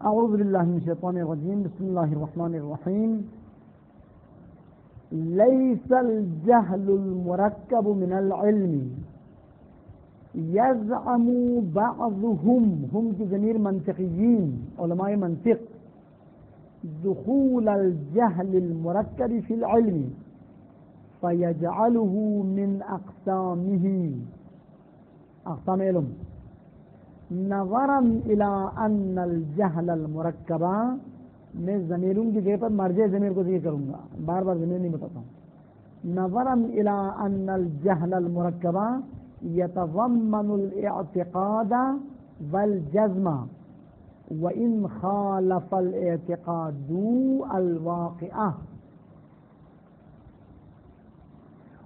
اعوذ باللہ من الشیطان الرجیم بسم اللہ الرحمن الرحیم لیس الجہل المرکب من العلم یزعم بعضهم ہم کی ضمیر منطقیین علماء منطق دخول الجہل المرکب فی العلم فیجعله من اقسامه اقسام علم نظرا الى ان الجہل المرکبہ میں ضمیروں کی جگہ پر مرجع ضمیر کو ذکر کروں گا، بار بار ضمیر نہیں بتاتا ہوں. نظرا الى ان الجہل المرکبہ یتضمن الاعتقاد والجزم وان خالف الاعتقاد الواقع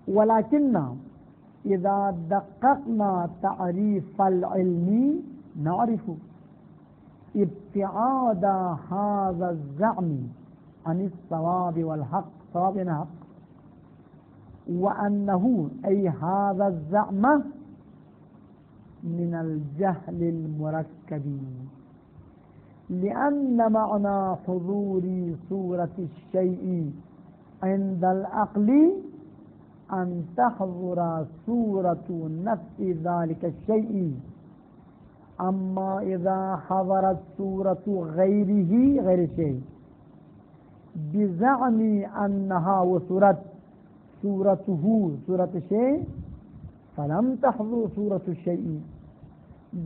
ولكن اذا دققنا تعریف العلم نعرف ابتعاد هذا الزعم عن الصواب والحق، صواب حق، وأنه أي هذا الزعم من الجهل المركب، لأن معنى حضور صورة الشيء عند العقل أن تحضر صورة نفس ذلك الشيء، اما اذا حضرت صورة غير شيء بزعم انها وصورت صورته شيء فلم تحضر صورة الشيء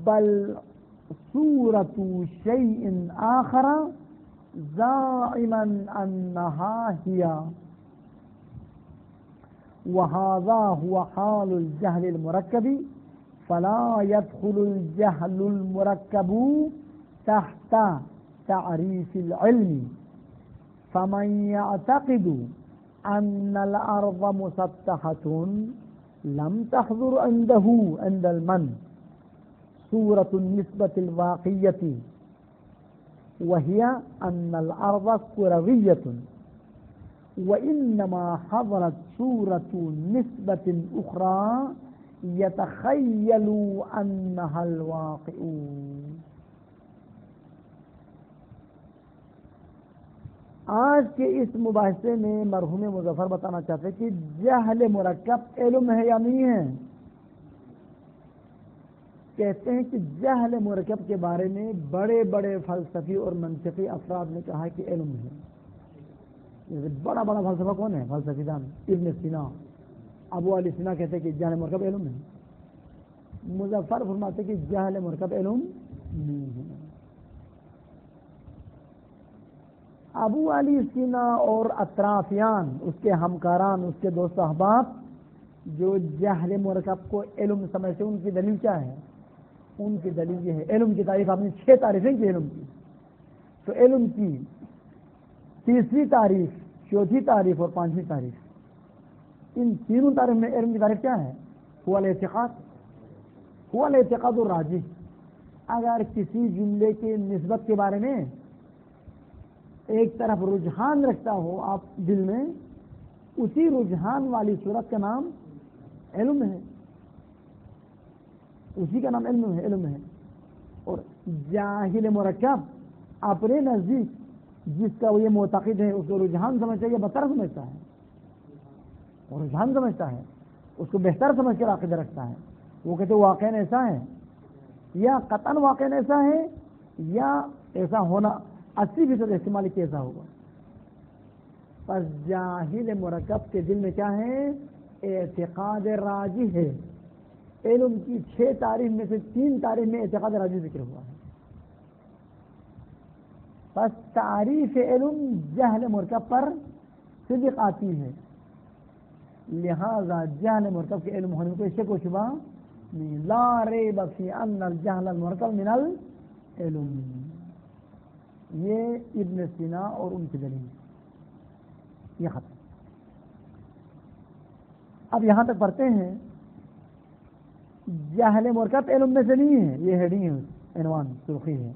بل صورة شيء آخر زاعما انها هي، وهذا هو حال الجهل المركب، فلا يدخل الجهل المركب تحت تعريف العلم. فمن يعتقد أن الأرض مسطحة لم تحضر عند المن صورة النسبة الواقعية، وهي أن الأرض كروية، وإنما حضرت صورة نسبة أخرى یتخیلوا انها الواقع. آج کے اس مباحثے میں مرحوم مظفر بتانا چاہتے کہ جہل مرکب علم ہے یا نہیں ہے. کہتے ہیں کہ جہل مرکب کے بارے میں بڑے بڑے فلسفی اور منطقی افراد نے کہا کہ علم ہے. بڑا بڑا فلسفہ کون ہے؟ فلسفی دان ابن سینا، ابو علی سینا کہتے کہ جہل مرکب علم ہے. مظفر فرماتے کہ جہل مرکب علم نہیں ہے. ابو علی سینا اور اطرافیان اس کے ہمکاران، اس کے دوست احباب جو جہل مرکب کو علم سمجھتے، ان کی دلیل کیا ہے؟ ان کی دلیل یہ ہے، علم کی تعریف آپ نے 6 تعریفیں کی علم کی، تو علم کی تیسری تعریف، چوتھی تعریف اور 5ویں تعریف، ان تینوں تعریف میں علم کی تعریف کیا ہے؟ هو الاعتقاد الراجح. اگر کسی جملے کے نسبت کے بارے میں ایک طرف رجحان رکھتا ہو آپ دل میں، اسی رجحان والی صورت کا نام علم ہے، اسی کا نام علم ہے. اور جاہل مرکب اپنے نزدیک جس کا وہ یہ معتقد ہے اس کو رجحان سمجھتا ہے یا بدتر سمجھتا ہے؟ اور رجحان سمجھتا ہے، اس کو بہتر سمجھ کر عقیدہ رکھتا ہے. وہ کہتے واقعاً ایسا ہے یا قطعاً واقعاً ایسا ہے یا ایسا ہونا 80% احتمال کہ ایسا ہوگا. پس جاہل مرکب کے دل میں کیا ہے؟ اعتقاد راجح ہے. علم کی 6 تعریف میں سے 3 تعریف میں اعتقاد راجح ذکر ہوا ہے. پس تعریف علم جہل مرکب پر صدق آتی ہے، لہذا جہل مرکب کے علم ہونے میں کوئی شک و شبہ نہیں. لا ریب فی ان الجہل المرکب من العلم. یہ ابن سینا اور ان کی دلیل. یہ ختم. اب یہاں تک پڑھتے ہیں. جہل مرکب علم میں سے نہیں ہے، یہ ہیڈنگ ہے، عنوان سرخی ہے.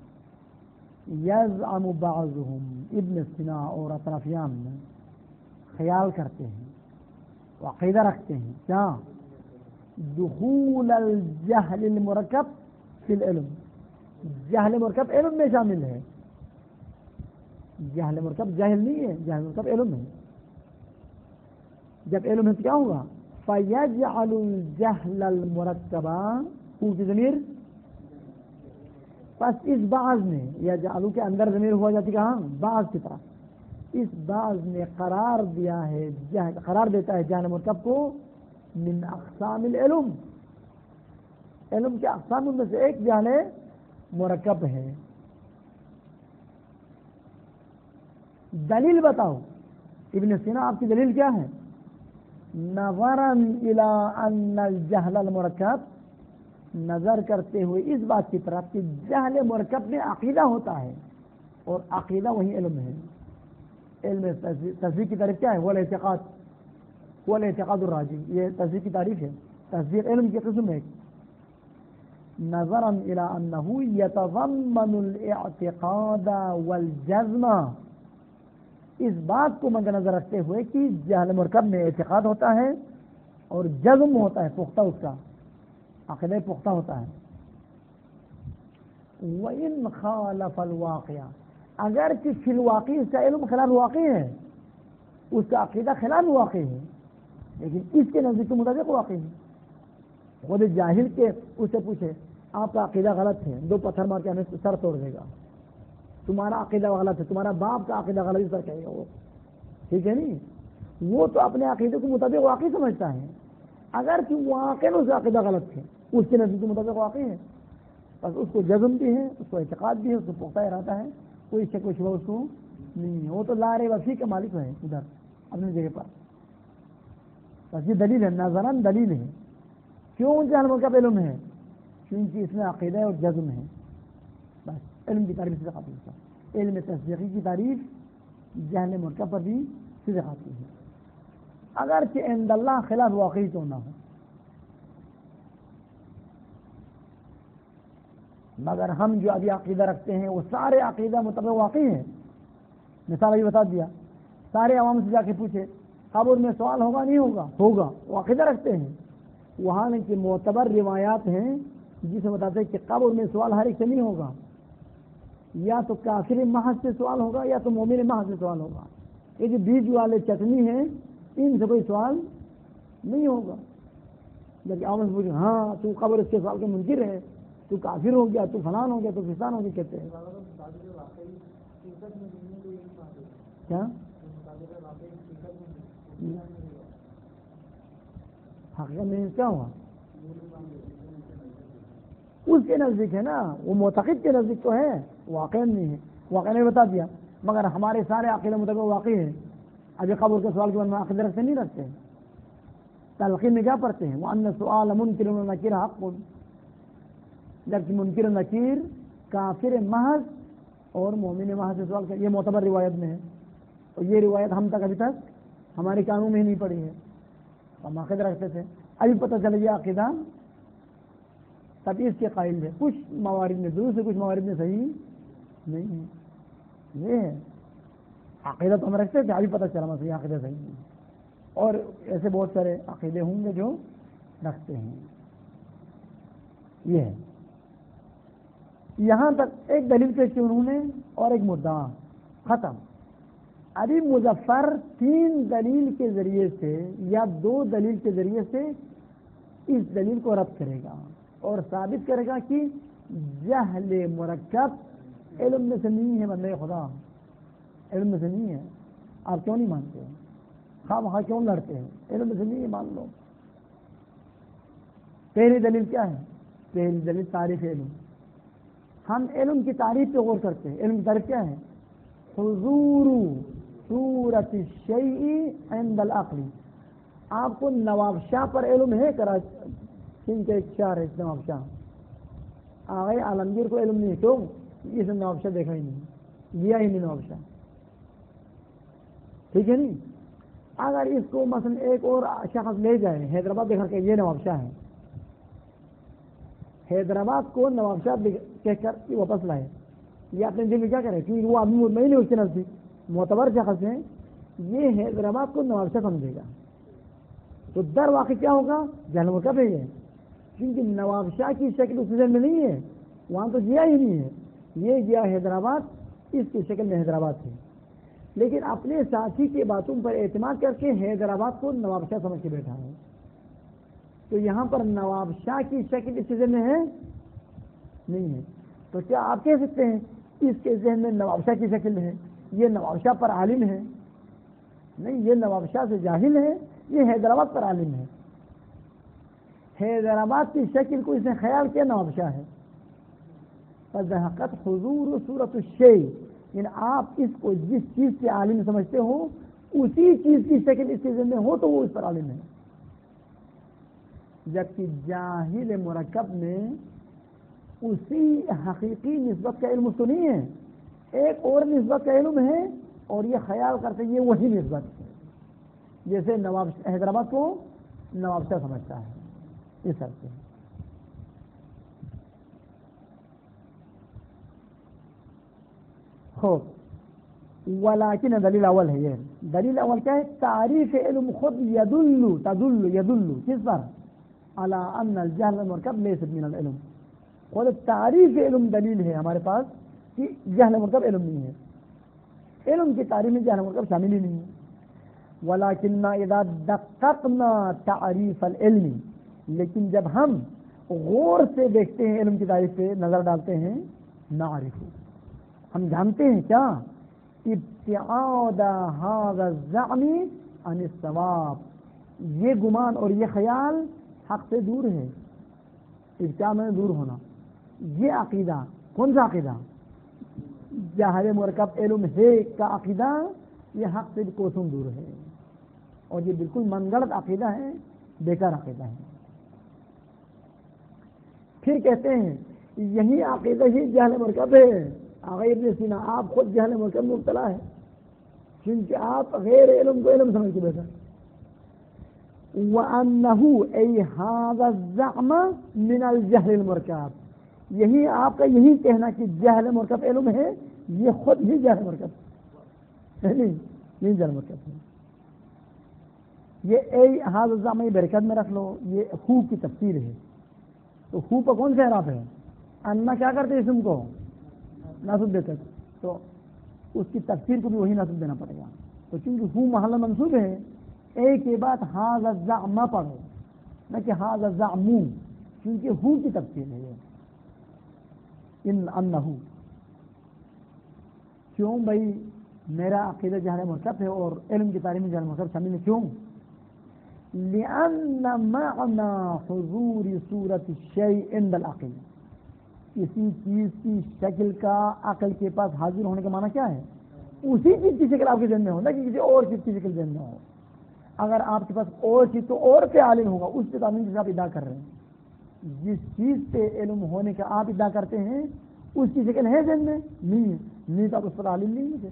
یزعم بعضهم، ابن سینا اور اطرافیان خیال کرتے ہیں، عقیدہ رکھتے ہیں کیا؟ دخول الجہل المرکب فی العلم، جہل مرکب علم میں شامل ہے. جہل مرکب جاہل نہیں ہے، جہل مرکب علم ہے. جب علم ہے تو کیا ہوگا؟ فَيَجْعَلُ الْجَهْلَ الْمُرَكَّبَ کو کی ضمیر، پس اس بعض میں یا جعلو کے اندر ضمیر ہوا جاتی کہاں؟ بعض کی طرف. اس بعض نے قرار دیا ہے، قرار دیتا ہے جہل مرکب کو من اقسام العلم، علم کے اقسام میں سے ایک جہل مرکب ہے. دلیل بتاؤ ابن سینا، آپ کی دلیل کیا ہے؟ نظرا الى ان الجہل المرکب، نظر کرتے ہوئے اس بات کی طرف کہ جہل مرکب میں عقیدہ ہوتا ہے اور عقیدہ وہی علم ہے. علم تصدیق کی تعریف کیا ہے؟ وہ الاعتقاد، وہ الاعتقاد الراجح، یہ تصدیق کی تعریف ہے. تصدیق علم کی قسم ہے. نظرا الى انه يتضمن الاعتقاد والجزم، اس بات کو مد نظر رکھتے ہوئے کہ جہل مرکب میں اعتقاد ہوتا ہے اور جزم ہوتا ہے، پختہ، اس کا عقیدہ پختہ ہوتا ہے. وَإِنْ خَالَفَ الْوَاقِعَ، اگر کہ فی الواقع اس کا علم خلاف واقع ہے، اس کا عقیدہ خلاف واقع ہے، لیکن اس کے نزدیک کے مطابق واقع ہے. خود جاہل کے اس سے پوچھے آپ کا عقیدہ غلط ہے، 2 پتھر مار کے ہمیں سر توڑ دے گا. تمہارا عقیدہ غلط ہے، تمہارا باپ کا عقیدہ غلط سر کہے گا وہ، ٹھیک ہے نہیں؟ وہ تو اپنے عقیدے کے مطابق واقعی سمجھتا ہے، اگر کہ واقع اس کا عقیدہ غلط ہے، اس کے نزدیک کے مطابق واقع ہے، بس اس کو جزم بھی ہے، اس کو اعتقاد بھی ہے، اس کو پختہ ارادہ ہے، کوئی شک و شبہ اس کو نہیں ہے. وہ تو لا ریب فیہ کا مالک ہے ادھر اپنی جگہ پر. بس یہ دلیل ہے، نظراً دلیل ہے. کیوں جہل مرکب علم ہے؟ کیونکہ اس میں عقیدہ اور جزم ہے. بس علم کی تعریف سے قابل ہے. علم تصدیقی کی تعریف جہل مرکب پر بھی سیدھے آتی ہے، اگرچہ عند اللہ خلاف واقعی تو نہ ہو. مگر ہم جو ابھی عقیدہ رکھتے ہیں وہ سارے عقیدہ مطابق واقعی ہیں. مثال ابھی بتا دیا، سارے عوام سے جا کے پوچھے قبر میں سوال ہوگا نہیں ہوگا؟ ہوگا، وہ عقیدہ رکھتے ہیں. وہاں کی معتبر روایات ہیں جس میں بتاتے ہیں کہ قبر میں سوال ہر ایک سے نہیں ہوگا، یا تو کافر محض سے سوال ہوگا یا تو مومن محض سے سوال ہوگا. یہ جو بیج والے چٹنی ہیں ان سے کوئی سوال نہیں ہوگا. جبکہ عوام سے پوچھے ہاں تو قبر اس کے سوال کے منکر ہے، تو کافر ہو گیا، تو فلان ہو گیا، تو فسان ہو گیا، کہتے ہیں. کیا حقیقت میں کیا ہوا؟ اس کے نزدیک ہے نا، وہ معتقد کے نزدیک تو ہے، واقع نہیں ہے. واقع نے بتا دیا، مگر ہمارے سارے عقیدے مطابق واقعی ہے. ابھی قبر کے سوال کے بعد میں عقیدہ رکھتے نہیں رکھتے. تلقین میں کیا پڑھتے ہیں؟ وَأَنَّ السُّؤَالَ مُنْكِرٌ وَنَكِيرٌ حَقٌّ، جبکہ منکر نکیر کافر محض اور مومن محض سے سوال کر، یہ معتبر روایت میں ہے. اور یہ روایت ہم تک ابھی تک ہمارے کانوں میں ہی نہیں پڑی ہے. ہم عقیدہ رکھتے تھے، ابھی پتہ چل گیا عقیدہ تب اس کے قائل ہے. کچھ موارد میں درست ہے، کچھ موارد میں صحیح نہیں ہے. یہ ہے عقیدہ تو ہم رکھتے تھے، ابھی پتہ چلا صحیح عقیدہ صحیح نہیں. اور ایسے بہت سارے عقیدے ہوں گے جو رکھتے ہیں. یہ ہے. یہاں تک ایک دلیل پیش کی انہوں نے اور ایک مدعا ختم. ابھی مظفر 3 دلیل کے ذریعے سے یا 2 دلیل کے ذریعے سے اس دلیل کو رد کرے گا اور ثابت کرے گا کہ جہل مرکب علم میں سے نہیں ہے. بندے خدا علم میں سے نہیں ہے. آپ کیوں نہیں مانتے ہیں؟ خواہ کیوں لڑتے ہیں؟ علم میں سے نہیں ہے، مان لو. پہلی دلیل کیا ہے؟ پہلی دلیل تعریف علم. ہم علم کی تعریف پہ غور کرتے ہیں. علم کی تعریف کیا ہے؟ حضور صورت الشیء عند العقل. آپ کو نواب شاہ پر علم ہے؟ کراچی کے ایک شاعر ہے نواب شاہ، آگے عالمگیر کو علم نہیں ہے. کیوں؟ اس نے نواب شاہ دیکھا ہی نہیں، گیا ہی نہیں نواب شاہ. ٹھیک ہے نہیں؟ اگر اس کو مثلا ایک اور شخص لے جائے حیدرآباد دیکھا کہ یہ نواب شاہ ہے، حیدرآباد کو نواب شاہ کہہ کر واپس لائے، یہ اپنے دل میں کیا کرے؟ کیونکہ وہ آدمی مطمئن ہے اس کے نزدیک معتبر شخص ہے، یہ حیدرآباد کو نواب شاہ سمجھے گا. تو در واقع کیا ہوگا؟ جہل مرکب ہے یہ، کیونکہ نواب شاہ کی شکل اس ذہن میں نہیں ہے، وہاں تو گیا ہی نہیں ہے. یہ گیا حیدرآباد، اس کی شکل میں حیدرآباد تھی. لیکن اپنے ساتھی کی باتوں پر اعتماد کر کے حیدرآباد کو نواب شاہ سمجھ کے بیٹھا ہے. تو یہاں پر نواب شاہ کی شکل اس کے ذہن میں ہے نہیں ہے. تو کیا آپ کہہ سکتے ہیں اس کے ذہن میں نواب شاہ کی شکل ہے، یہ نواب شاہ پر عالم ہے؟ نہیں، یہ نواب شاہ سے جاہل ہے، یہ حیدرآباد پر عالم ہے. حیدرآباد کی شکل کو اس نے خیال کیا نواب شاہ ہے. فضحقت حضور صورت الشیء، یعنی آپ اس کو جس چیز کے عالم سمجھتے ہو اسی چیز کی شکل اس کے ذہن میں ہو تو وہ اس پر عالم ہے. جبکہ جاہل مرکب میں اسی حقیقی نسبت کا علم تو نہیں ہے، ایک اور نسبت کا علم ہے اور یہ خیال کرتے یہ وہی نسبت ہے. جیسے نواب حیدرآباد کو نواب شاہ سمجھتا ہے اس حد سے. ولیکن دلیل اول ہے، یہ دلیل اول کیا ہے؟ تعریف علم خود تدل کس پر؟ علی ان الجہل المرکب لیس من العلم. خود تعریف علم دلیل ہے ہمارے پاس کہ جہل مرکب علم نہیں ہے. علم کی تعریف میں جہل مرکب شامل ہی نہیں ہے. ولیکن اذا دققنا تعریف العلم، لیکن جب ہم غور سے دیکھتے ہیں علم کی تعریف پہ نظر ڈالتے ہیں، نعرف، ہم جانتے ہیں کیا؟ ابتعاد هذا الزعم عن الصواب، یہ گمان اور یہ خیال حق سے دور ہے. ابتعاد میں دور ہونا. یہ عقیدہ کون سا عقیدہ؟ جہل مرکب علم ہے کا عقیدہ، یہ حق سے کوسوں دور ہے اور یہ بالکل من گڑت عقیدہ ہے، بیکار عقیدہ ہے. پھر کہتے ہیں یہی عقیدہ ہی جہل مرکب ہے. آغا ابن سینا آپ خود جہل مرکب میں مبتلا ہے کیونکہ آپ غیر علم کو علم سمجھ کے بیٹھا. وَأَنَّهُ أَيْ هَذَا الزَّعْمَ مِنَ الْجَهْلِ الْمُرْكَبِ، یہی آپ کا یہی کہنا کہ جہل مرکب علم ہے، یہ خود ہی جہل مرکب ہے. نہیں، یہ جہل مرکب ہے. یہ اے هذا الزَّعْمَ برکت میں رکھ لو، یہ ہو کی تفسیر ہے. تو ہو پر کون سا اعراب ہے؟ انا کیا کرتے اسم کو نصب دے کر، تو اس کی تفسیر کو بھی وہی نصب دینا پڑے گا. تو چونکہ ہو محل منصوب ہے، اے کے بعد ھذا الزعم پڑھو، نہ کہ ھذا الزعم، کیونکہ ہو کی تفسیر ہے ان انہو. کیوں بھائی میرا عقیدہ جہل مرکب ہے اور علم کی تعریف میں جہل مرکب شامل ہے؟ کیوں؟ لأن معنى حضور صورت الشيء عند العقل، کسی چیز کی شکل کا عقل کے پاس حاضر ہونے کا معنی کیا ہے؟ اسی چیز کی شکل آپ کے ذہن میں ہو، نہ کہ کسی اور چیز کی شکل ذہن میں ہو. اگر آپ کے پاس اور چیز تو اور پہ عالم ہوگا، اس پہ تعلیم جسے آپ ادا کر رہے ہیں. جس چیز پہ علم ہونے کا آپ ادا کرتے ہیں اس کی شکل ہے ذہن میں نہیں ہے، نہیں تو آپ اس پر عالم نہیں ہے.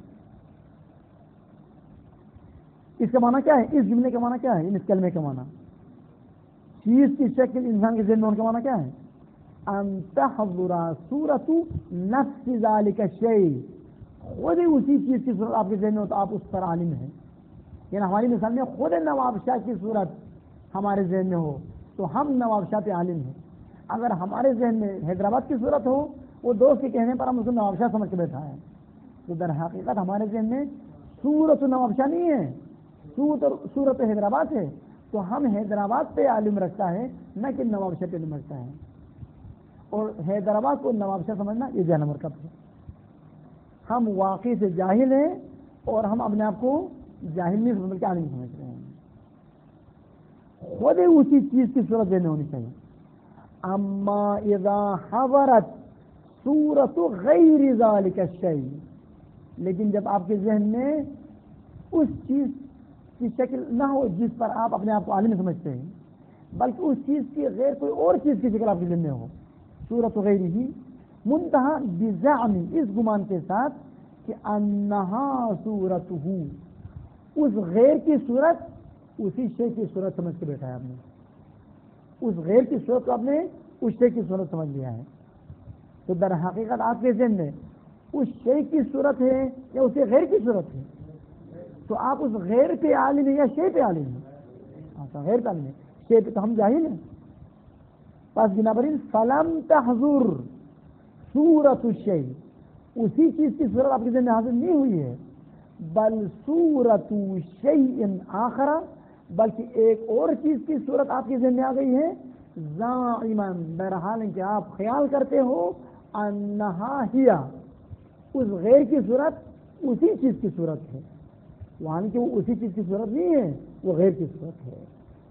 اس کا معنی کیا ہے؟ اس جملے کا معنی کیا ہے؟ اس کلمے کا معنی چیز کی شکل انسان کے ذہن میں ہونے کا معنی کیا ہے؟ ان تحضر صورت نفس ذلك الشيء، خود اسی چیز کی صورت آپ کے ذہن میں ہو تو آپ اس پر عالم ہیں. یعنی ہماری مثال میں خود نواب شاہ کی صورت ہمارے ذہن میں ہو تو ہم نواب شاہ پہ عالم ہیں. اگر ہمارے ذہن میں حیدرآباد کی صورت ہو، وہ دوست کے کہنے پر ہم اس کو نواب شاہ سمجھ کے بیٹھا ہے، تو در حقیقت ہمارے ذہن میں صورت نواب شاہ نہیں ہے، صورت حیدرآباد ہے. تو ہم حیدرآباد پہ عالم رکھتا ہے، نہ کہ نواب شاہ پہ علم رکھتا ہے. اور حیدرآباد کو نواب شاہ سمجھنا یہ جہل مرکب ہے. ہم واقعی سے جاہل ہیں اور ہم اپنے آپ کو جاہل نہیں سمجھ کے عالم سمجھ رہے ہیں. خود اسی چیز کی صورت دینے ہونی چاہیے. اما اذا حضرت صورت غیر ذلك الشيء، لیکن جب آپ کے ذہن میں اس چیز کی شکل نہ ہو جس پر آپ اپنے آپ کو عالم سمجھتے ہیں، بلکہ اس چیز کی غیر کوئی اور چیز کی شکل آپ کے ذہن میں ہو، صورت غیر ہی منتہا بزعم، اس گمان کے ساتھ کہ انہا صورتہ، اس غیر کی صورت اسی شے کی صورت سمجھ کے بیٹھا ہے. آپ نے اس غیر کی صورت کو آپ نے اس شے کی صورت سمجھ لیا ہے. تو در حقیقت آپ کے ذہن میں اس شے کی صورت ہے یا اسے غیر کی صورت ہے؟ تو آپ اس غیر پہ عالم ہے یا شے پہ عالم ہے؟ غیر پہ عالم ہے، شے پہ تو ہم جاہل ہیں. پس بنابراین فلم تحضر صورت الشیء، اسی چیز کی صورت آپ کے ذہن میں حاضر نہیں ہوئی ہے، بل صورت شیء آخر، بلکہ ایک اور چیز کی صورت آپ کے ذہن میں آ گئی ہے، زائما، بہرحال کہ آپ خیال کرتے ہو، انہا ہیا، اس غیر کی صورت اسی چیز کی صورت ہے، وہاں کہ وہ اسی چیز کی صورت نہیں ہے، وہ غیر کی صورت ہے،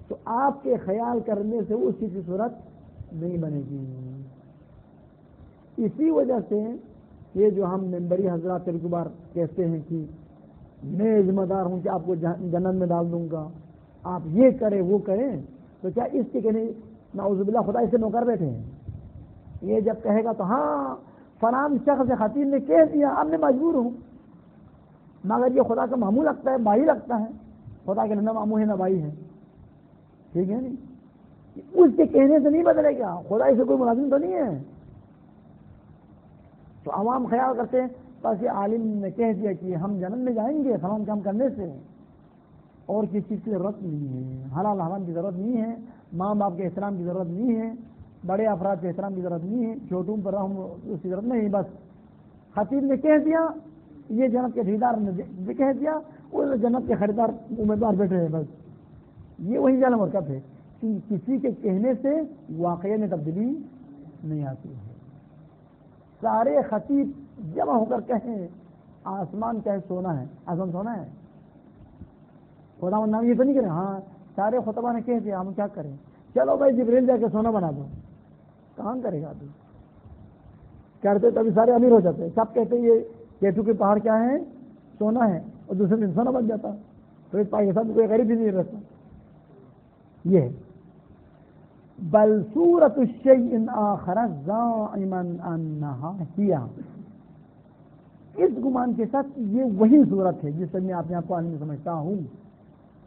تو آپ کے خیال کرنے سے اس چیز کی صورت نہیں بنے گی۔ اسی وجہ سے یہ جو ہم ممبری حضرات کبھی کبھار کہتے ہیں کہ میں ذمہ دار ہوں کہ آپ کو جنت میں ڈال دوں گا، آپ یہ کریں وہ کریں، تو کیا اس کے کہنے نعوذ باللہ خدا اسے نوکر بیٹھے ہیں؟ یہ جب کہے گا تو ہاں فلان شخص خطیب نے کہہ دیا، اب میں مجبور ہوں، مگر یہ خدا کا ماموں لگتا ہے، بھائی لگتا ہے، خدا کے نہ ماموں ہے نہ بھائی ہے، ٹھیک ہے نہیں، اس کے کہنے سے نہیں بدلے گا، خدا اسے کوئی ملازم تو نہیں ہے۔ تو عوام خیال کرتے ہیں بس یہ عالم نے کہہ دیا کہ ہم جنت میں جائیں گے فلاں کام کرنے سے، اور کسی چیز کی ضرورت نہیں ہے، حلال حرام کی ضرورت نہیں ہے، ماں باپ کے احترام کی ضرورت نہیں ہے، بڑے افراد کے احترام کی ضرورت نہیں ہے، چھوٹوں پر رحم اس کی ضرورت نہیں، بس خطیب نے کہہ دیا، یہ جنت کے خریدار نے کہہ دیا، وہ جنت کے خریدار امیدوار بیٹھے ہیں، بس یہ وہی جعل مرکب ہے کہ کسی کے کہنے سے واقعے میں تبدیلی نہیں آتی ہے۔ سارے خطیب جمع ہو کر کہیں آسمان کیا ہے؟ سونا ہے، آسمان سونا ہے، خدا نام یہ تو نہیں کرے، ہاں سارے خطبہ نے کہہ دیا، ہم کیا کریں، چلو بھائی جبریل جا کے سونا بنا دو، کہاں کرے گا ابھی؟ کرتے تو ابھی سارے امیر ہو جاتے ہیں، سب کہتے ہیں یہ کیٹو کے پہاڑ کیا ہے؟ سونا ہے، اور دوسرے دن سونا بن جاتا، تو اس پاکستان میں کوئی غریب ہی نہیں رہتا۔ یہ بل صورت الشیء آخر زائما انہا ہی، اس گمان کے ساتھ یہ وہی صورت ہے جس سے میں اپنے آپ کو عالم سمجھتا ہوں،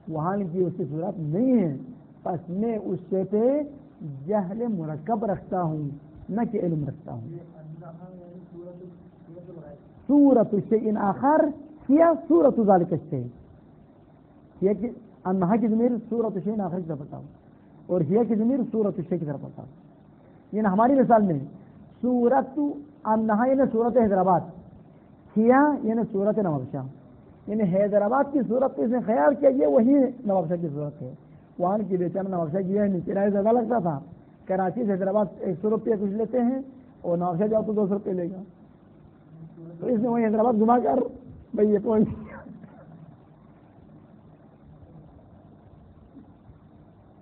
وہاں کی اس کی صورت نہیں ہے، پس میں اس سے پہ جہل مرکب رکھتا ہوں نہ کہ علم رکھتا ہوں۔ صورت الشیء آخر ہیا صورت ذالک الشیء، یہ کہ انہا کی ضمیر صورت الشیء آخر کی طرف بتاؤ، اور ہیا کی ضمیر صورت الشیء کی طرف بتاؤ، یعنی ہماری مثال میں صورت انہا یعنی صورت حیدرآباد، ہیا یعنی صورت نوابشاہ، یعنی حیدرآباد کی صورت اس نے خیال کیا یہ وہی نوابشاہ کی صورت ہے، وہاں کی بیچارہ نوابشاہ کی ہے کرایہ زیادہ لگتا تھا، کراچی سے حیدرآباد 100 روپیہ کچھ لیتے ہیں، اور نوابشاہ جاؤ تو 200 روپئے لے گا، تو اس نے وہی حیدرآباد گھما کر بھائی یہ پہنچ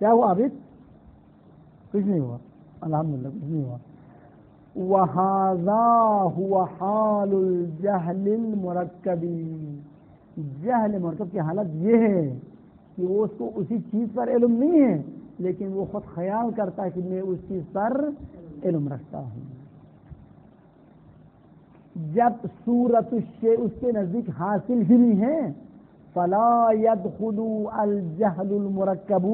کیا ہوا عابد؟ کچھ نہیں ہوا، الحمدللہ کچھ نہیں ہوا۔ وَهَذَا هُوَ حَالُ الْجَهْلِ الْمُرَكَّبِ، جہل مرکب کی حالت یہ ہے کہ وہ اس کو اسی چیز پر علم نہیں ہے، لیکن وہ خود خیال کرتا ہے کہ میں اس چیز پر علم رکھتا ہوں۔ جب صورت الشیء اس کے نزدیک حاصل ہی نہیں ہے، فَلَا يَدْخُلُ الْجَهْلُ الْمُرَكَّبُ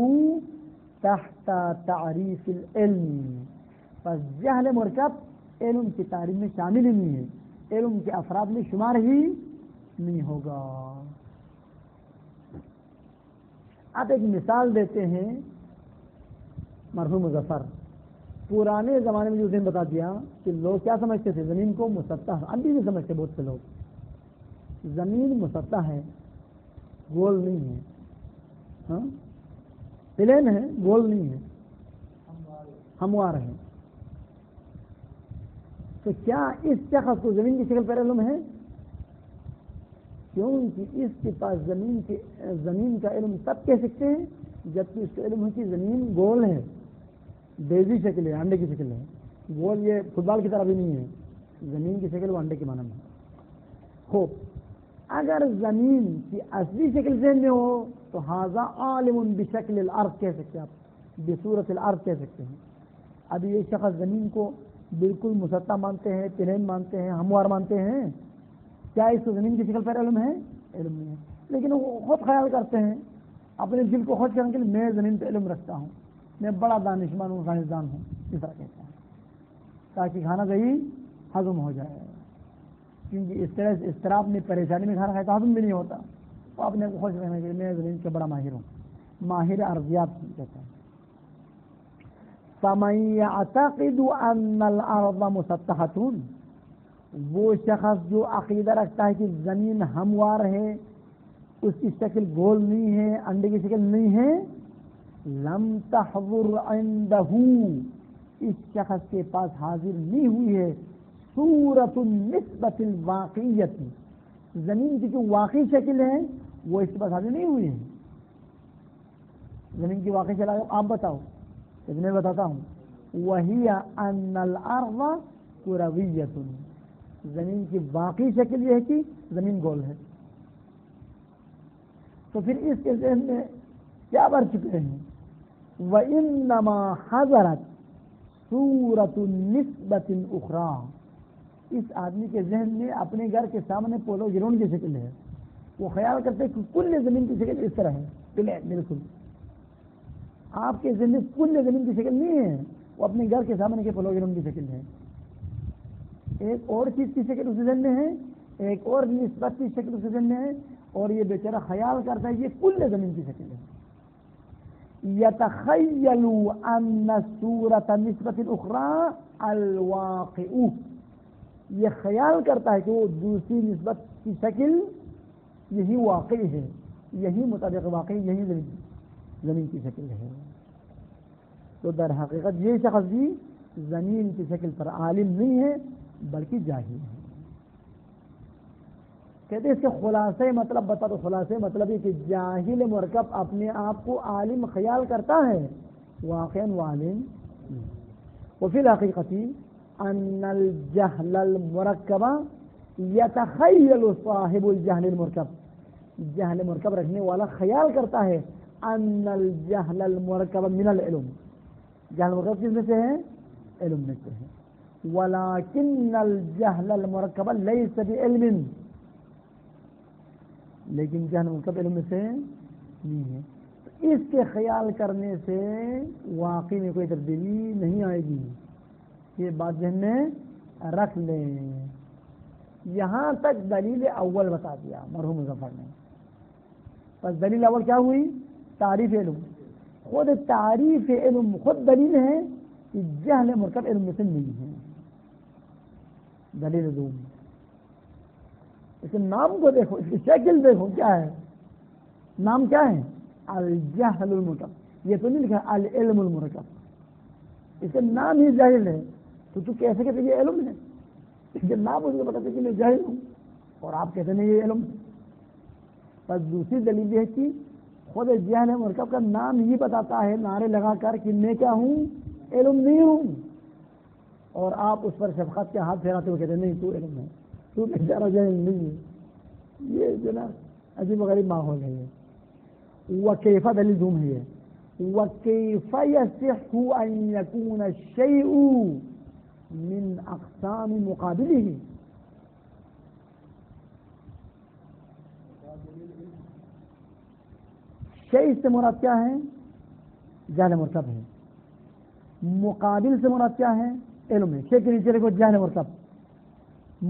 تحت تعریف العلم، پس جہل مرکب علم کی تعریف میں شامل ہی نہیں ہے، علم کے افراد میں شمار ہی نہیں ہوگا۔ اب ایک مثال دیتے ہیں مرحوم مظفر، پرانے زمانے میں جو دن بتا دیا کہ لوگ کیا سمجھتے تھے، زمین کو مسطح، ابھی بھی سمجھتے بہت سے لوگ، زمین مسطح ہے، گول نہیں ہے، ہاں پلین ہے، گول نہیں ہے، ہموار ہے، تو کیا اس شخص کو زمین کی شکل پر علم ہے؟ کیونکہ اس کے پاس زمین کا علم تب کہہ سکتے ہیں جبکہ اس کا علم ہے کہ زمین گول ہے، بیزی شکل ہے، انڈے کی شکل ہے، گول یہ فٹ بال کی طرح بھی نہیں ہے، زمین کی شکل وہ انڈے کی مانند ہے۔ خوب، اگر زمین کی اصلی شکل ذہن میں ہو تو ھذا عالم بشکل الارض کہہ سکتے ہیں آپ، بصورت الارض کہہ سکتے ہیں۔ ابھی یہ شخص زمین کو بالکل مسطح مانتے ہیں، پلین مانتے ہیں، ہموار مانتے ہیں، کیا اس کو زمین کی شکل پر علم ہے؟ علم نہیں ہے، لیکن وہ خود خیال کرتے ہیں اپنے دل کو خوش کرنے کے لیے میں زمین پہ علم رکھتا ہوں، میں بڑا دانشمند ہوں، سائنسدان ہوں، اس طرح کہتا ہے تاکہ کھانا صحیح ہضم ہو جائے، کیونکہ اسٹریس اضطراب میں پریشانی میں کھانا کھائے تو ہضم بھی نہیں ہوتا، وہ اپنے کو خوش رہنے کے لیے میں زمین کا بڑا ماہر ہوں، ماہر ارضیات کہتا ہے۔ فَمَن يَعْتَقِدُ أَنَّ الْأَرْضَ مُسَطَّحَةٌ، وہ شخص جو عقیدہ رکھتا ہے کہ زمین ہموار ہے، اس کی شکل گول نہیں ہے، انڈے کی شکل نہیں ہے، لم تحضر عنده، اس شخص کے پاس حاضر نہیں ہوئی ہے صورت النسبت الواقعیت، زمین کی جو واقعی شکل ہے وہ اس کے پاس حاضر نہیں ہوئی ہے. زمین کی واقعی شکل آپ بتاؤ کہ میں بتاتا ہوں. وہی ان الارض کرویۃ، زمین کی واقعی شکل یہ ہے کہ زمین گول ہے. تو پھر اس کے ذہن میں کیا بھر چکے ہیں؟ وَإِنَّمَا حَضَرَتْ صُورَةُ النِّسْبَةِ الْأُخْرَى، اس آدمی کے ذہن میں اپنے گھر کے سامنے پولو گراؤنڈ کی شکل ہے. وہ خیال کرتے کہ کل زمین کی شکل اس طرح ہے. بالکل آپ کے ذہن میں کل زمین کی شکل نہیں ہے، وہ اپنے گھر کے سامنے کے پولو گراؤنڈ کی شکل ہے. ایک اور چیز کی شکل اس ذہن میں ہے، ایک اور نسبت کی شکل اس ذہن میں ہے، اور یہ بیچارہ خیال کرتا ہے یہ کل زمین کی شکل ہے. یتخیل ان صورت نسبت الاخری الواقع، یہ خیال کرتا ہے کہ وہ دوسری نسبت کی شکل یہی واقعی ہے، یہی مطابق واقعی یہی زمین کی شکل ہے. تو در حقیقت یہ شخص بھی زمین کی شکل پر عالم نہیں ہے بلکہ جاہل ہے. کہتے ہیں اس کے خلاصے مطلب بتا تو خلاصے مطلب یہ کہ جاہل مرکب اپنے آپ کو عالم خیال کرتا ہے، واقعا وہ عالم نہیں. وفی الحقیقت ان الجہل المرکب یتخیل صاحب الجہل المرکب، جہل مرکب رکھنے والا خیال کرتا ہے ان الجہل المرکب من العلم، جہل مرکب کس میں سے ہے؟ علم میں سے ہے. ولكن الجہل المرکب لیس بعلم، لیکن جہل مرکب علم میں سے نہیں ہے. اس کے خیال کرنے سے واقعی میں کوئی تبدیلی نہیں آئے گی. یہ بات ذہن میں رکھ لیں. یہاں تک دلیل اول بتا دیا مرحوم مظفر نے. بس دلیل اول کیا ہوئی؟ تعریف علم. خود تعریف علم خود دلیل ہے کہ جہل مرکب علم میں سے نہیں ہے. دلیل دوم، اس کے نام کو دیکھو، اس کی شکل دیکھو کیا ہے. نام کیا ہے؟ الجہل المرکب. یہ تو نہیں لکھا العلم المرکب، اس کا نام ہی جاہل ہے. تو کیسے کہتے یہ علم ہے؟ اس کے نام اس کو بتاتے کہ میں جاہل ہوں اور آپ کہتے ہیں یہ علم. بس دوسری دلیل یہ ہے کہ خود جہل مرکب کا نام ہی بتاتا ہے نعرے لگا کر کہ میں کیا ہوں؟ علم نہیں ہوں. اور آپ اس پر شفقت کے ہاتھ پھیراتے ہوئے کہتے ہیں نہیں تو علم ہے، تو بیچارہ جاہل نہیں ہے. یہ جو نا عجیب و غریب ماحول ہے. وکیف دلیل دوم ہے. وکیف یصح ان یکون الشیء من اقسام مقابلہ. شیء سے مراد کیا ہے؟ جہل مرکب ہے. مقابل سے مراد کیا ہے؟ علم ہے. شیء کے نیچے لکھو جہل مرکب،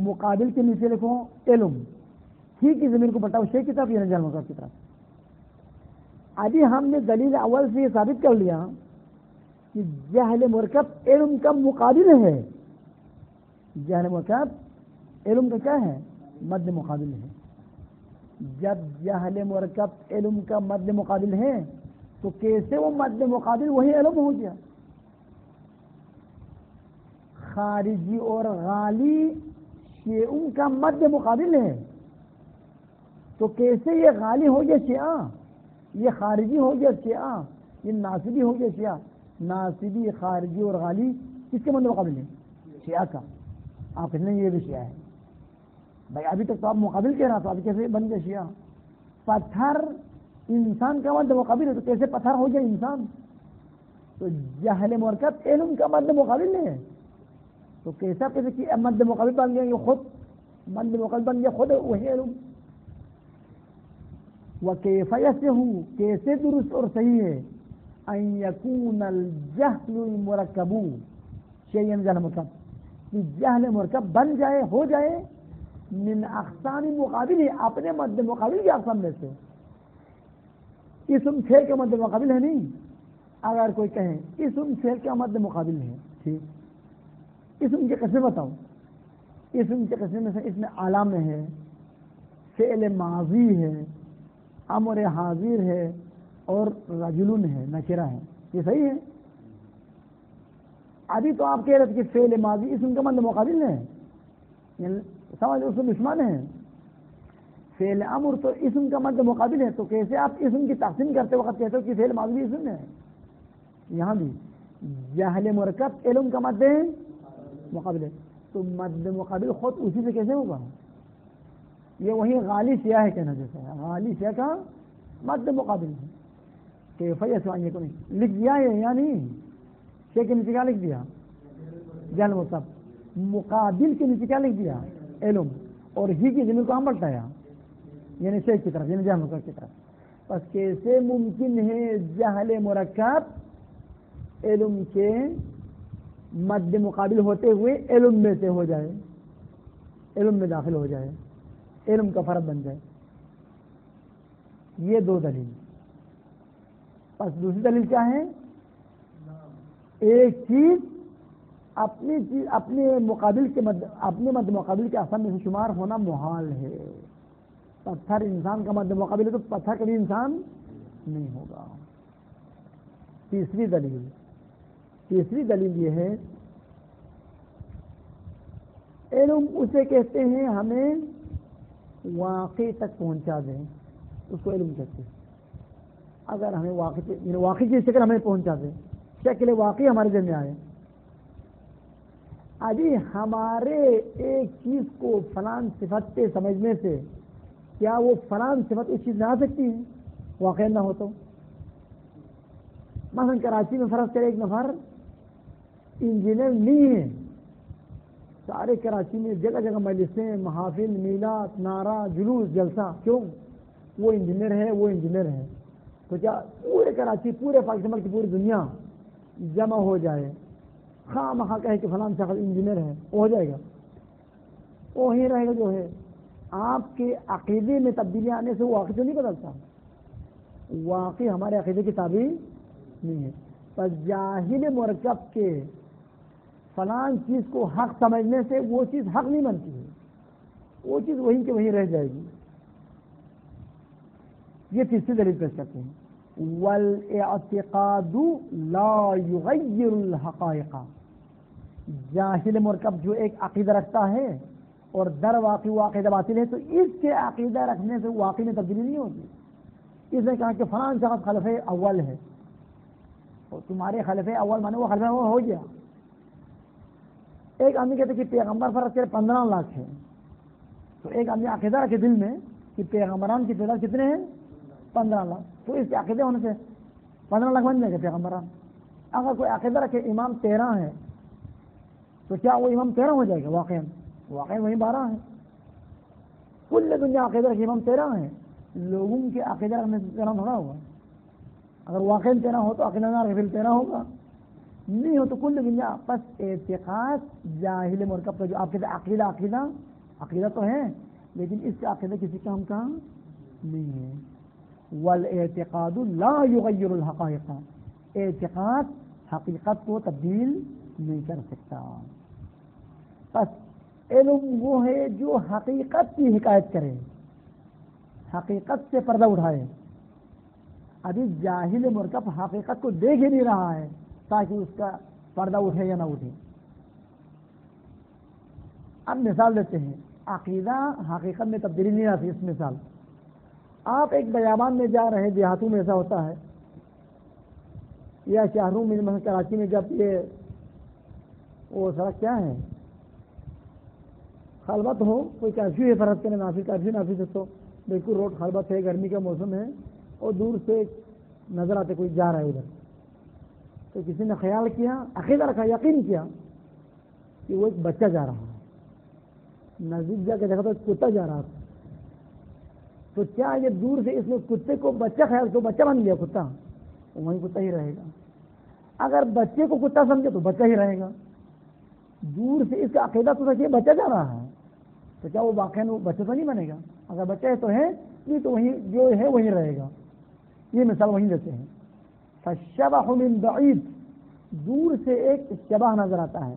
مقابل کے نیچے لکھو علم. ٹھیک ہے، زمین کو بتاؤ شیء کی طرف یا جہل مرکب کی طرف. ابھی ہم نے دلیل اول سے یہ ثابت کر لیا کہ جہل مرکب علم کا مقابل ہے. جہل مرکب علم کا کیا ہے؟ مد مقابل ہے. جب جہل مرکب علم کا مد مقابل ہے تو کیسے وہ مد مقابل وہی علم ہو گیا؟ خارجی اور غالی شیعوں کا مد مقابل ہے، تو کیسے یہ غالی ہو گیا شیعہ، یہ خارجی ہو گیا شیعہ، یہ ناصبی ہو گیا شیعہ. ناصبی، خارجی اور غالی کس کے مد مقابل ہے؟ شیعہ کا. آپ کہتے ہیں یہ بھی شیعہ ہے. بھائی ابھی تک تو آپ مقابل کہہ رہا تھا، ابھی کیسے بن گیا شیعہ؟ پتھر انسان کا مد مقابل ہے تو کیسے پتھر ہو گیا انسان؟ تو جہل مرکب علم کا مد مقابل ہے، تو کیسا کیسے کہ مد مقابل بن گیا؟ یہ خود مد مقابل بن گیا، خود وہی علم. وکیف یصح، کیسے درست اور صحیح ہے ان یکون الجہل المرکب شیئا جہل مرکب، کہ جہل مرکب بن جائے، ہو جائے من اقسام مقابل، اپنے مد مقابل کی اقسام میں سے. اسم فعل کا مد مقابل ہے نہیں. اگر کوئی کہے اسم فعل کا مد مقابل ہے، ٹھیک، اسم کے کیسے بتاؤ؟ اسم کے قسم میں سے اس میں علم ہے، فعل ماضی ہے، امر حاضر ہے، اور رجلن ہے، نکرہ ہے. یہ صحیح ہے؟ ابھی تو آپ کہہ رہے تھے کہ فعل ماضی اسم کا مد مقابل ہے، یعنی سمجھ اس میں دشمن ہے. فعل امر تو اسم کا مد مقابل ہے، تو کیسے آپ اسم کی تقسیم کرتے وقت کہتے ہو کہ فعل ماضی بھی اسم ہے؟ یہاں بھی جاہل مرکب علم کا مد مقابل ہے، تو مد مقابل خود اسی سے کیسے ہوگا؟ یہ وہی غالی سیاہ ہے کہنا جیسا ہے، غالی سیاہ کا مد مقابل ہے. کیف یسمعون کو نہیں لکھ دیا ہے یا نہیں؟ شے کے نیچے کیا لکھ دیا؟ جاہل مرکب. مقابل کے نیچے کیا لکھ دیا؟ علم. اور ہی کی زمین کو ہم بلٹایا، یعنی شے کی طرف، یعنی جاہل مرکب کی طرف. بس کیسے ممکن ہے جاہل مرکب علم کے مد مقابل ہوتے ہوئے علم میں سے ہو جائے، علم میں داخل ہو جائے، علم کا فرد بن جائے؟ یہ دو دلیل. بس دوسری دلیل کیا ہے؟ ایک چیز اپنے مقابل کے اپنے مد مقابل کے اصل میں سے شمار ہونا محال ہے. پتھر انسان کا مد مقابل ہے تو پتھر کبھی انسان نہیں ہوگا. تیسری دلیل یہ ہے، علم اسے کہتے ہیں ہمیں واقع تک پہنچا دیں، اس کو علم کہتے ہیں. اگر ہمیں واقعی کی شکل ہمیں پہنچا دیں، شکل واقعی ہمارے ذہن میں آئے. ابھی ہمارے ایک چیز کو فلان صفت سے سمجھنے سے کیا وہ فلان صفت اس چیز میں آ سکتی ہے واقع نہ ہو تو؟ مثلا کراچی میں فرض کرے ایک نفر انجینئر نہیں ہے، سارے کراچی میں جگہ جگہ مجلسیں، محافل، میلاد، نعرہ، جلوس، جلسہ، کیوں؟ وہ انجینئر ہے. تو کیا پورے کراچی، پورے پاکستان کی پوری دنیا جمع ہو جائے، خواہ مخواہ کہے کہ فلان شخص انجینئر ہے، وہ ہو جائے گا؟ وہی رہے گا جو ہے. آپ کے عقیدے میں تبدیلی آنے سے وہ واقعی تو نہیں بدلتا، واقعی ہمارے عقیدے کی تابع نہیں ہے. بس جاہل مرکب کے فلان چیز کو حق سمجھنے سے وہ چیز حق نہیں بنتی ہے، وہ چیز وہیں کے وہیں رہ جائے گی. یہ تیسری دلیل پیش کرتے ہیں، والاعتقاد لا یغیر الحقائق. جاہل مرکب جو ایک عقیدہ رکھتا ہے اور در واقع وہ عقیدہ باطل ہے، تو اس کے عقیدہ رکھنے سے واقعی میں تبدیلی نہیں ہوتی. اس نے کہا کہ فلان شخص خلیفہ اول ہے، اور تمہارے خلیفہ اول مانے وہ خلیفہ اول ہو گیا. ایک آدمی کہتے کہ پیغمبر فرض کرے 15 لاکھ ہے، تو ایک آدمی عقیدہ رکھے دل میں کہ پیغمبران کی تعداد کتنے ہیں؟ 15 لاکھ. تو اس کے عقیدے ہونے سے 15 لاکھ بن جائے گا پیغمبران. اگر کوئی عقیدہ رکھے امام 13 ہے، تو کیا وہ امام 13 ہو جائے گا؟ واقعی وہی 12 ہے. کل دنیا عقیدہ رکھے امام 13 ہے، لوگوں کے عقیدہ رکھنے سے 13 تھوڑا ہوگا. اگر واقعی 13 ہو تو عقیدہ نہ رکھے پھر 13 ہوگا، نہیں ہو تو کل دنیا. بس اعتقاد جاہل مرکب کا جو آپ کہتے ہیں عقیدہ تو ہے، لیکن اس کا عقیدہ کسی کام کا نہیں ہے. والاعتقاد لا یغیر الحقائق. اعتقاد حقیقت کو تبدیل نہیں کر سکتا. بس علم وہ ہے جو حقیقت کی حکایت کرے، حقیقت سے پردہ اٹھائے. ابھی جاہل مرکب حقیقت کو دیکھ ہی نہیں رہا ہے تاکہ اس کا پردہ اٹھے یا نہ اٹھے. اب مثال دیتے ہیں، عقیدہ حقیقت میں تبدیلی نہیں آتی. اس مثال، آپ ایک بیابان میں جا رہے، دیہاتوں میں ایسا ہوتا ہے یا شہروں میں، مثلا کراچی میں جب یہ وہ سڑک کیا ہے خلوت ہو، کوئی کرفیو ہے فرض کریں، نافذ تو بالکل روڈ خلوت ہے، گرمی کا موسم ہے، اور دور سے نظر آتے کوئی جا رہا ہے ادھر، تو کسی نے خیال کیا، عقیدہ رکھا، یقین کیا کہ وہ ایک بچہ جا رہا ہے. نزدیک جا کے دیکھا تو ایک کتا جا رہا تھا، تو کیا یہ دور سے اس نے کتے کو بچہ خیال تو بچہ بن گیا کتا؟ وہیں کتا ہی رہے گا. اگر بچے کو کتا سمجھے تو بچہ ہی رہے گا. دور سے اس کا عقیدہ تو سچ بچہ جا رہا ہے، تو کیا وہ واقعی وہ بچہ تو نہیں بنے گا؟ اگر بچہ ہے تو ہے، نہیں تو وہیں جو ہے وہیں رہے گا. یہ مثال وہیں دیتے ہیں. فالشبح من بعید، دور سے ایک شبح نظر آتا ہے.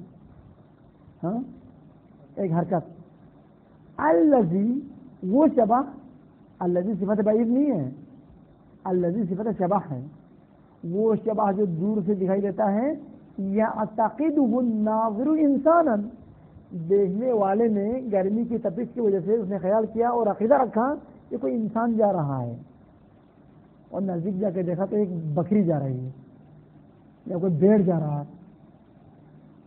ہاں، ایک حرکت. الذی وہ شبح, الذی صفت بعید نہیں ہے, الذی صفت شبح ہے. وہ شبح جو دور سے دکھائی دیتا ہے, یعتقدہ الناظر انسانا, دیکھنے والے نے گرمی کی تپش کی وجہ سے اس نے خیال کیا اور عقیدہ رکھا کہ کوئی انسان جا رہا ہے, اور نزدیک جا کے دیکھا تو ایک بکری جا رہی ہے یا کوئی بھیڑ جا رہا ہے.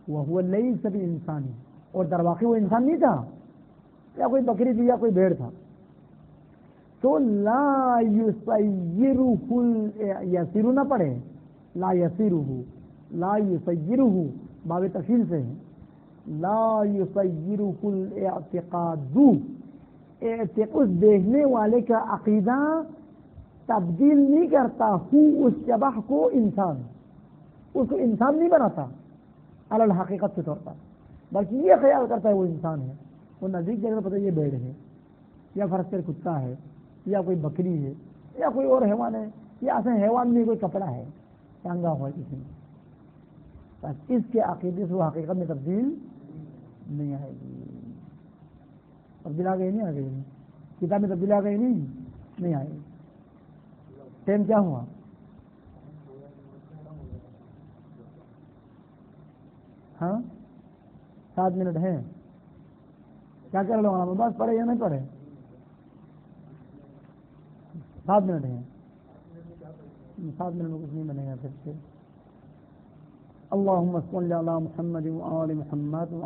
وہ لیس بانسان, اور در واقع وہ انسان نہیں تھا, یا کوئی بکری تھی یا کوئی بھیڑ تھا. تو لا یسیرہ, یسیرہ نہ پڑھے, لا یسیرہ, لا یسیرہ باب تفصیل سے ہے. لا یسیرہ الاعتقاد, اس دیکھنے والے کا عقیدہ تبدیل نہیں کرتا اس شبح کو انسان, اس کو انسان نہیں بناتا علی الحقیقت کے طور پر, بلکہ یہ خیال کرتا ہے وہ انسان ہے. وہ نزدیک جگہ پتہ یہ بھیڑ ہے یا فرض کر کتا ہے یا کوئی بکری ہے یا کوئی اور حیوان ہے, یا اصل حیوان میں کوئی کپڑا ہے ٹانگا ہوا ہے کسی نے, بس اس کے عقیدے سے وہ حقیقت میں تبدیل نہیں آئے گی. تبدیل آ گئی نہیں, آ گئی نہیں, کتاب میں تبدیل آ گئی نہیں آئے گی. ٹائم کیا ہوا؟ ہاں 7 منٹ ہیں. کیا کر لو آپ بس پڑھے یا نہیں پڑھے؟ 7 منٹ ہیں, 7 منٹ میں کچھ نہیں بنے گا پھر سے. اللہم صلی علی محمد و آل محمد و